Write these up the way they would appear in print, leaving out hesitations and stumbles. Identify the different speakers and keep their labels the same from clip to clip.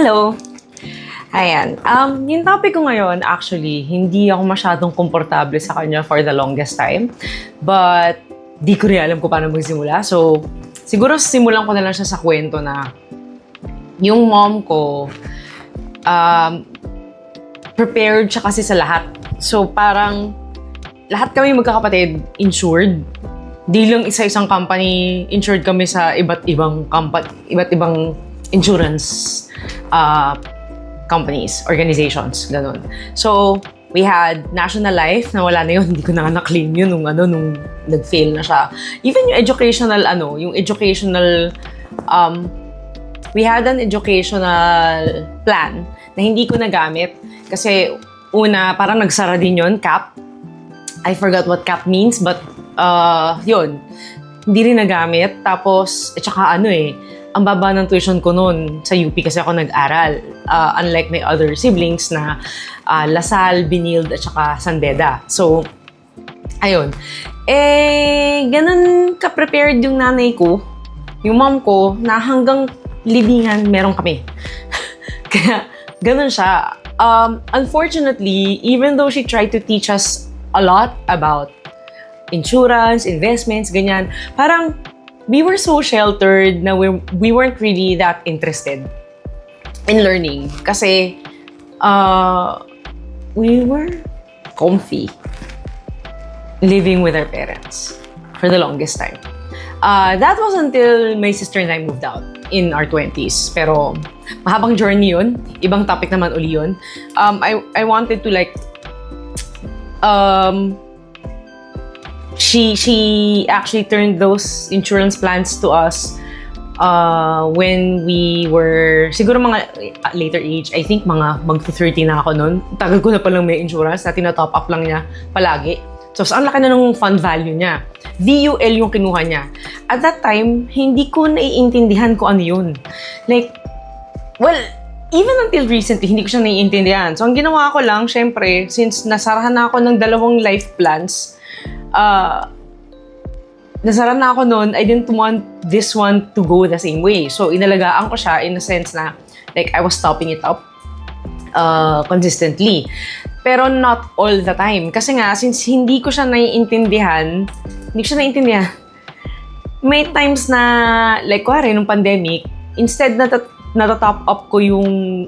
Speaker 1: Hello! Ayan. Yung topic ko ngayon, actually, hindi ako masyadong komportable sa kanya for the longest time. But, di ko rin alam kung paano magsimula. So, siguro simulan ko na lang siya sa kwento na yung mom ko, prepared siya kasi sa lahat. So, parang lahat kami magkakapatid insured. Di lang isa-isang company, insured kami sa iba't ibang insurance companies, organizations, ganun. So, we had National Life, na wala na yun, hindi ko na na-claim yun nung nag-fail na siya. Even yung educational, we had an educational plan na hindi ko nagamit kasi una, parang nagsara din yun, CAP. I forgot what CAP means, but yun, hindi rin nagamit. Tapos, ang baba ng tuition ko noon sa UP kasi ako nag-aral. Unlike my other siblings na Lasal, Binild, at saka San Beda. So, ayun. Ganun ka-prepared yung nanay ko, yung mom ko, na hanggang libingan meron kami. Kaya, ganun siya. Unfortunately, even though she tried to teach us a lot about insurance, investments, ganyan, parang we were so sheltered na we weren't really that interested in learning kasi we were comfy living with our parents for the longest time. That was until my sister and I moved out in our 20s. Pero mahabang journey yun. Ibang topic naman uli yun. I wanted to She actually turned those insurance plans to us when we were, siguro mga later age, I think mga mag-30 na ako noon. Tagal ko na palang may insurance na tina-top up lang niya palagi. So, ang laki na ng fund value niya. VUL yung kinuha niya. At that time, hindi ko naiintindihan kung ano yun. Even until recently, hindi ko siya naiintindihan. So, ang ginawa ko lang, syempre, since nasarahan na ako ng 2 life plans, nasara na ako noon, I didn't want this one to go the same way. So, inalagaan ko siya in a sense na, I was topping it up consistently. Pero not all the time. Kasi nga, since hindi ko siya naiintindihan, may times na, kuwari, nung pandemic, instead na top up ko yung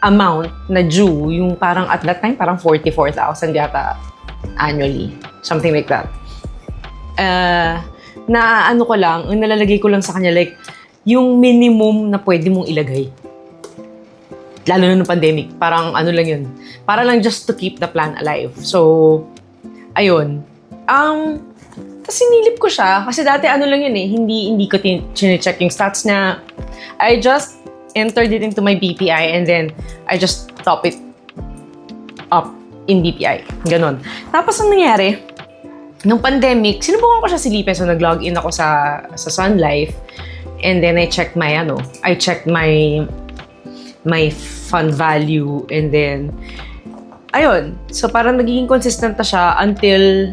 Speaker 1: amount na due, yung parang at that time, parang 44,000 yata annually. Something like that. Ang nalalagay ko lang sa kanya, yung minimum na pwede mong ilagay. Lalo na nung pandemic. Parang lang yun. Para lang just to keep the plan alive. So, ayun. Tapos sinilip ko siya. Kasi dati lang yun hindi ko chinecheck yung stats na I just entered it into my BPI and then I just top it up in BPI. Ganon. Tapos ang nangyari, nung pandemic, sinubukan ko siya silipin. So, nag-login ako sa Sun Life. And then, I checked my fund value. And then, ayun. So, parang nagiging consistent na siya until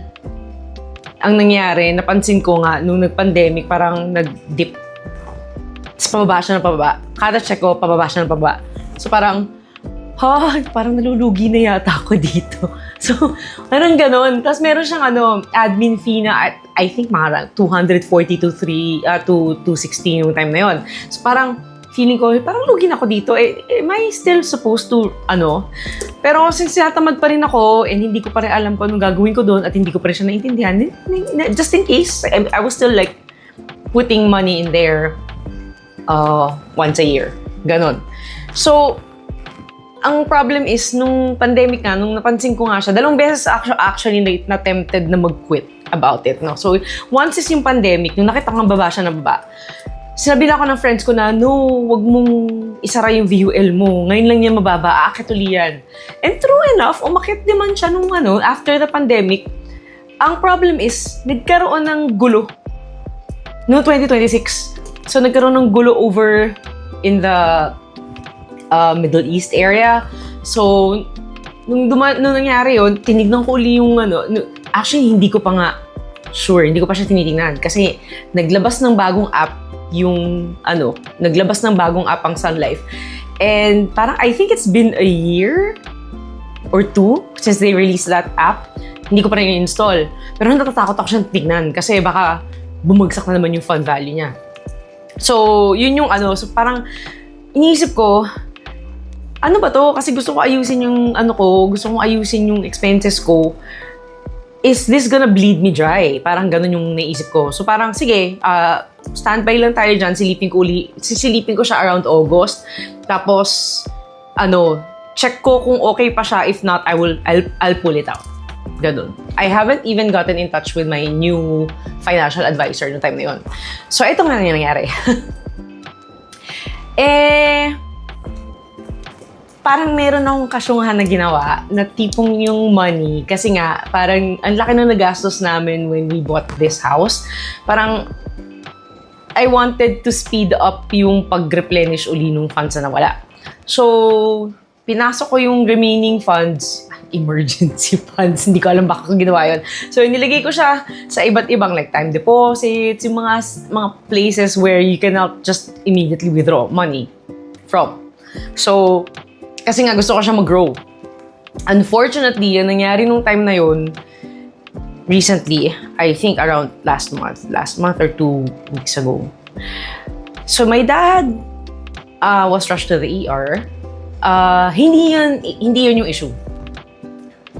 Speaker 1: ang nangyari, napansin ko nga, nung nag-pandemic, parang nag-dip. Tapos, pababa siya ng pababa. Kada check ko, pababa siya ng pababa. So, parang nalulugi na yata ako dito. So, parang ganon. Tapos meron siyang admin fee na I think mga 240 to 260 yung time na yon. So, parang feeling ko, parang lugi na ako dito. Am I still supposed to, Pero since natamad pa rin ako and hindi ko pa rin alam kung anong gagawin ko doon at hindi ko pa rin siya naintindihan, just in case, I was still putting money in there once a year. Ganon. So, ang problem is, nung pandemic nga, nung napansin ko nga siya, 2 beses actually na-tempted na mag-quit about it, no? So, once is yung pandemic, nung nakita kong baba siya ng baba, sinabi na ako ng friends ko na, no, wag mong isara yung VUL mo. Ngayon lang niya mababa, aakit uli yan. And true enough, umakit naman siya nung after the pandemic. Ang problem is, nagkaroon ng gulo noong 2026. So, nagkaroon ng gulo over in the Middle East area. So, nung nangyari yun, tinignan ko uli yung actually, hindi ko pa nga sure, hindi ko pa siya tinitingnan. Kasi, naglabas ng bagong app ang Sun Life. And parang I think it's been a year or two since they released that app. Hindi ko pa rin i-install. Pero natatakot ako siyang tignan kasi baka bumagsak na naman yung fund value niya. So, yun yung so parang iniisip ko, ano ba to? Kasi gusto ko ayusin yung gusto ko ayusin yung expenses ko. Is this gonna bleed me dry? Parang ganun yung naisip ko. So parang, sige, standby lang tayo dyan. Sisilipin ko siya around August. Tapos, check ko kung okay pa siya. If not, I'll pull it out. Ganun. I haven't even gotten in touch with my new financial advisor no time na yun. So, ito nga nangyari. Parang meron akong kasyunghan na ginawa na tipong yung money. Kasi nga, parang ang laki na nagastos namin when we bought this house. Parang, I wanted to speed up yung pag-replenish uli ng funds na nawala. So, pinasok ko yung remaining funds, emergency funds, hindi ko alam baka ko ginawa yun. So, nilagay ko siya sa iba't ibang like time deposits, yung mga places where you cannot just immediately withdraw money from. So, kasi nga gusto ko siya mag-grow. Unfortunately, yung nangyari nung time na yun, recently, I think around last month or 2 weeks ago. So, my dad was rushed to the ER. Hindi yun yung issue.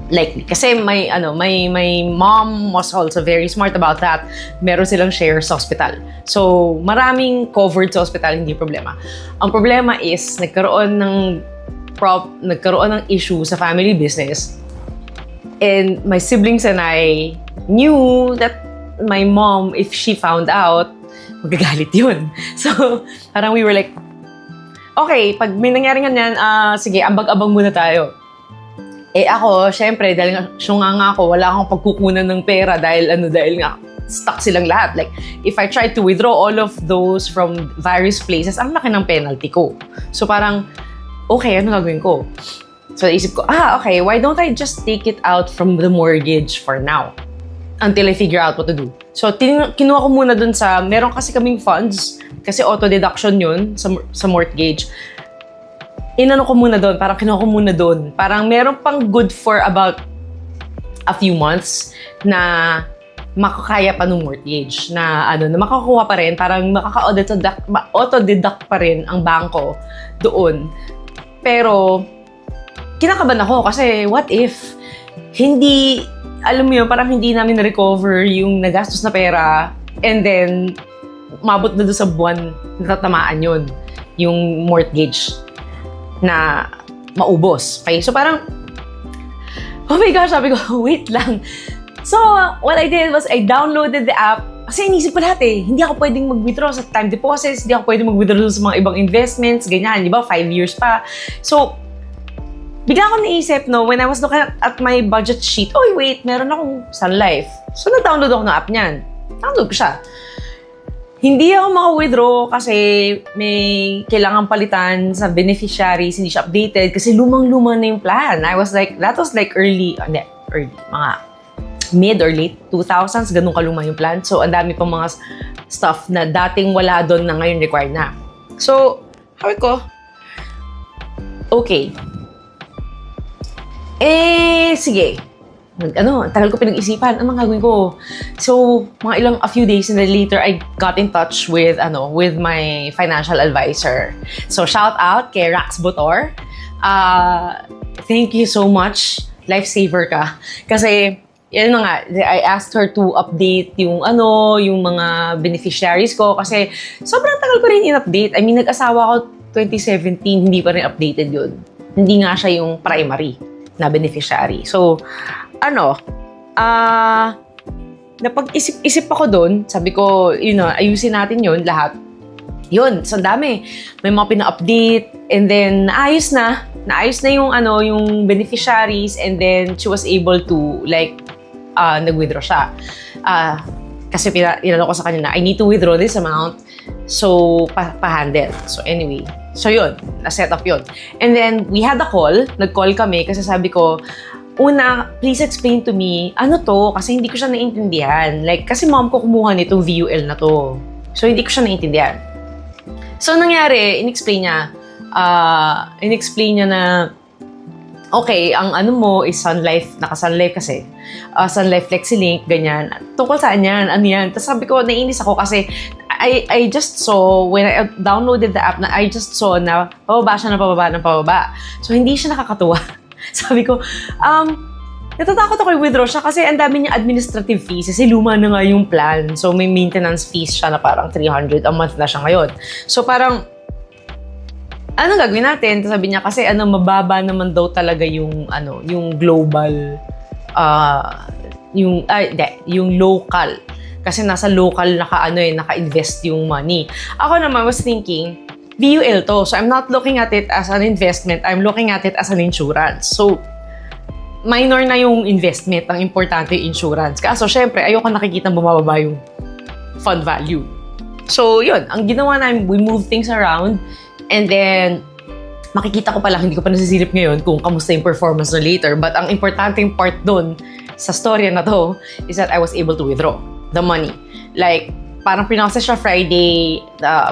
Speaker 1: Likely. Kasi my mom was also very smart about that. Meron silang share sa hospital. So, maraming covered sa hospital, hindi problema. Ang problema is, nagkaroon ng issue sa family business. And my siblings and I knew that my mom, if she found out, magagalit yun. So, parang we were like, okay, pag may nangyari ganyan, sige, ambag-abang muna tayo. Ako, syempre, dahil nga ako, wala akong pagkukunan ng pera dahil nga, stuck silang lahat. Like, if I tried to withdraw all of those from various places, ang laki ng penalty ko. So, parang, okay, ano gagawin ko? So, naisip ko, okay, why don't I just take it out from the mortgage for now? Until I figure out what to do. So, kinuha ko muna dun meron kasi kaming funds, kasi auto-deduction yun sa mortgage. Inano ko muna dun, parang kinuha ko muna dun. Parang meron pang good for about a few months na makakaya pa ng mortgage. Na makakuha pa rin, parang auto-deduct pa rin ang bangko doon. Pero, kinakabahan ako kasi what if hindi, alam mo yun, parang hindi namin na-recover yung nagastos na pera and then, mabot na doon sa buwan na tatamaan yun, yung mortgage na maubos. Okay? So parang, oh my gosh, sabi ko, wait lang. So, what I did was I downloaded the app kasi inisip ko lahat Hindi ako pwedeng mag-withdraw sa time deposits, hindi ako pwedeng mag-withdraw sa mga ibang investments, ganyan, di ba? 5 years pa. So, bigla ko naisip, when I was looking at my budget sheet, wait, meron akong Sun Life. So, nag-download ako ng app niyan. Download ko siya. Hindi ako maka-withdraw kasi may kailangan palitan sa beneficiaries, hindi siya updated kasi lumang-luma na yung plan. That was like early, mga mid or late 2000s, ganun kaluma yung plan. So, ang dami pang mga stuff na dating wala doon na ngayon required na. So, sabi ko, okay. Sige. Tagal ko pinag-isipan, ang mga gagawin ko. So, a few days and then later, I got in touch with my financial advisor. So, shout out kay Rax Botor. Thank you so much. Lifesaver ka. Kasi, yan na nga, I asked her to update yung mga beneficiaries ko kasi sobrang tagal ko rin in-update. I mean, nag-asawa ko 2017, hindi pa rin updated yun. Hindi nga siya yung primary na beneficiary. So, napag-isip ako doon, sabi ko, ayusin natin yun lahat. Yun, so dami. May mga pina-update, and then naayos na yung beneficiaries, and then she was able to, nag-withdraw siya. Kasi inano ko sa kanya na, I need to withdraw this amount, so, pa-handle. So, anyway. So, yun. Na-set up yun. And then, we had a call. Nag-call kami kasi sabi ko, una, please explain to me, ano to? Kasi hindi ko siya naintindihan. Kasi mom ko kumuha nitong VUL na to. So, hindi ko siya naintindihan. So, nangyari, in-explain niya, in-explain niya na, okay, ang ano mo is Sun Life, naka-Sun Life kasi. Sun Life FlexiLink, ganyan. Tungkol saan yan? Ano yan? Tapos sabi ko, naiinis ako kasi I just saw, when I downloaded the app, I just saw na pababa siya ng pababa ng pababa. So, hindi siya nakakatuwa. Sabi ko, natatakot ako i-withdraw siya kasi ang dami niya administrative fees. Kasi luma na nga yung plan. So, may maintenance fees siya na parang 300 a month na siya ngayon. So, parang, anong gagawin natin? Sabi niya kasi mababa naman daw talaga yung yung global yung local. Kasi nasa local naka-invest yung money. Ako naman was thinking, VUL to. So I'm not looking at it as an investment. I'm looking at it as an insurance. So minor na yung investment, ang importante yung insurance. Kaso syempre, ayoko nakikita bumababa yung fund value. So yun, ang ginawa namin, we move things around. And then, makikita ko pala, hindi ko pa nasisilip ngayon kung kamusta yung performance na later. But ang importanteng part dun sa storya na to is that I was able to withdraw the money. Like, parang pinasa siya Friday,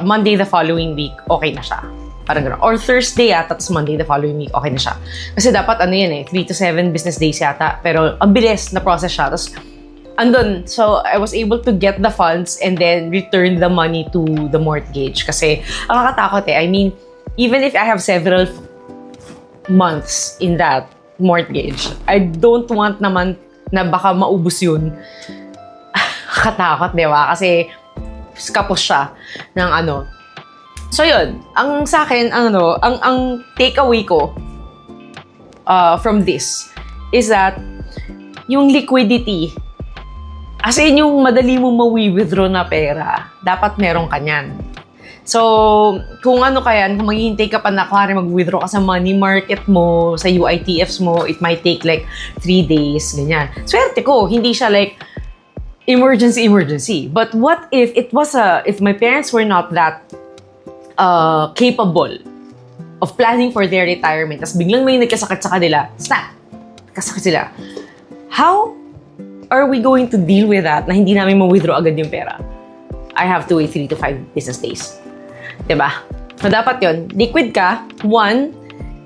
Speaker 1: Monday the following week, okay na siya. Parang gano'n. Or Thursday yata, tapos Monday the following week, okay na siya. Kasi dapat 3 to 7 business days yata. Pero ang bilis na process siya. Tapos, andun. So, I was able to get the funds and then return the money to the mortgage. Kasi, ang nakakatakot I mean, even if I have several months in that mortgage, I don't want naman na baka maubos yun. Katakot, di ba? Kasi, kapos siya ng So, yun. Ang sa akin, ang takeaway ko from this is that yung liquidity, as in yung madali mo mawi-withdraw na pera, dapat meron ka niyan. So, kung kung maghihintay ka pa na mag-withdraw ka sa money market mo, sa UITFs mo, it might take like 3 days, ganyan. Swerte ko, hindi siya like emergency. But what if if my parents were not that capable of planning for their retirement, tas biglang may nagkasakit sa kanila, snap! Kasakit sila. How are we going to deal with that na hindi namin ma-withdraw agad yung pera? I have to wait 3 to 5 business days. Diba? So, dapat yon liquid ka. One,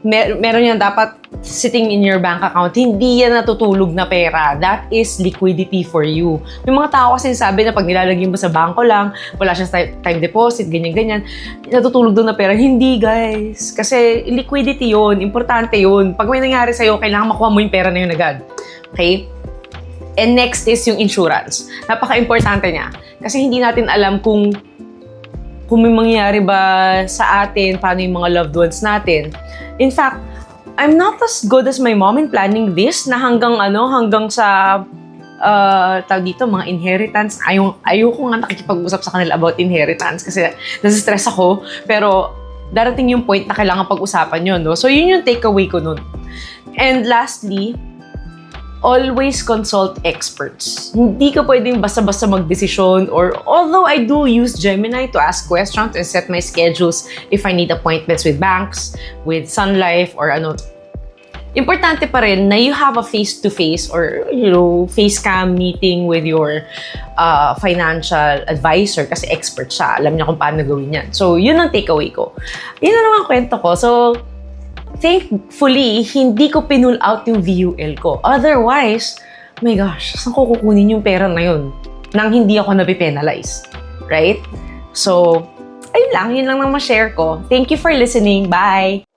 Speaker 1: meron yan dapat sitting in your bank account. Hindi yan natutulog na pera. That is liquidity for you. May mga tao kasi sabi na pag nilalagay mo sa bangko lang, wala siyang time deposit, ganyan-ganyan, natutulog doon na pera. Hindi, guys. Kasi liquidity yon, importante yon. Pag may nangyari sa'yo, kailangan makuha mo yung pera na yun agad. Okay? And next is yung insurance. Napaka-importante niya. Kasi hindi natin alam kung may mangyayari ba sa atin, paano yung mga loved ones natin. In fact, I'm not as good as my mom in planning this na hanggang sa tawag dito, mga inheritance. Ayoko nga nakikipag-usap sa kanila about inheritance kasi nasistress ako. Pero darating yung point na kailangan pag-usapan yun, no? So, yun yung takeaway ko nun. And lastly, always consult experts. Hindi ka pwedeng basta-basta magdesisyon or although I do use Gemini to ask questions and set my schedules if I need appointments with banks, with Sun Life, or importante pa rin na you have a face-to-face or, face cam meeting with your financial advisor kasi expert siya. Alam niya kung paano gawin yan. So, yun ang takeaway ko. Yun na naman kwento ko. So, thankfully, hindi ko pinull out yung VUL ko. Otherwise, my gosh, saan ko kukunin yung pera na yun nang hindi ako napipenalize? Right? So, ayun lang. Yun lang naman share ko. Thank you for listening. Bye!